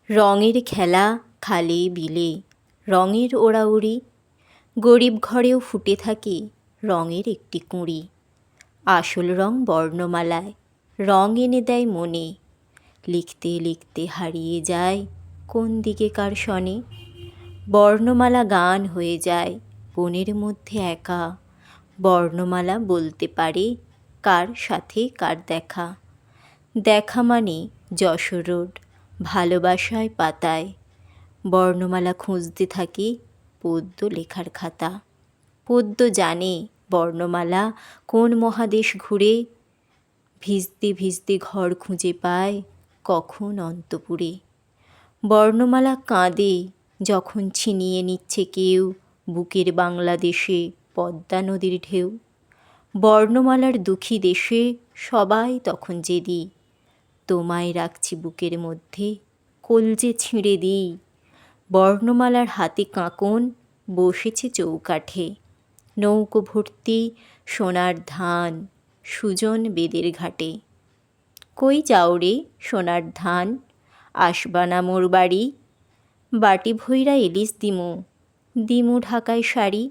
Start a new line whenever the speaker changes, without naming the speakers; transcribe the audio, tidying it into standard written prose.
রঙের খেলা খালে বিলে, রঙের ওড়াউড়ি, গরিব ঘরেও ফুটে থাকে রঙের একটি কুঁড়ি। আসল রং বর্ণমালায় রং এনে দেয় মনে, লিখতে লিখতে হারিয়ে যায় কোন দিকে কার শনে। বর্ণমালা গান হয়ে যায় বনের মধ্যে একা, বর্ণমালা বলতে পারে কার সাথে কার দেখা। দেখা মানে যশোর রোড, ভালোবাসায় পাতায়, বর্ণমালা খুঁজতে থাকি পদ্য লেখার খাতা। পদ্য জানে বর্ণমালা কোন মহাদেশ ঘুরে, ভিজতে ভিজতে ঘর খুঁজে পায় কখন অন্তপুরে। বর্ণমালা কাঁদে যখন ছিনিয়ে নিচ্ছে কেউ বুকের বাংলাদেশে পদ্মা নদীর ঢেউ। বর্ণমালার দুঃখী দেশে সবাই তখন জেদি, তোমায় রাখছি বুকের মধ্যে কলজে ছিঁড়ে দিই। বর্ণমালার হাতে কাঁকন বসেছে চৌকাঠে, নৌকো ভর্তি সোনার ধান সুজন বেদের ঘাটে। কই যাও রে সোনার ধান, আসবা না মোর বাড়ি, বাটি ভইরা ইলিশ দিমু, দিমু ঢাকায় শাড়ি।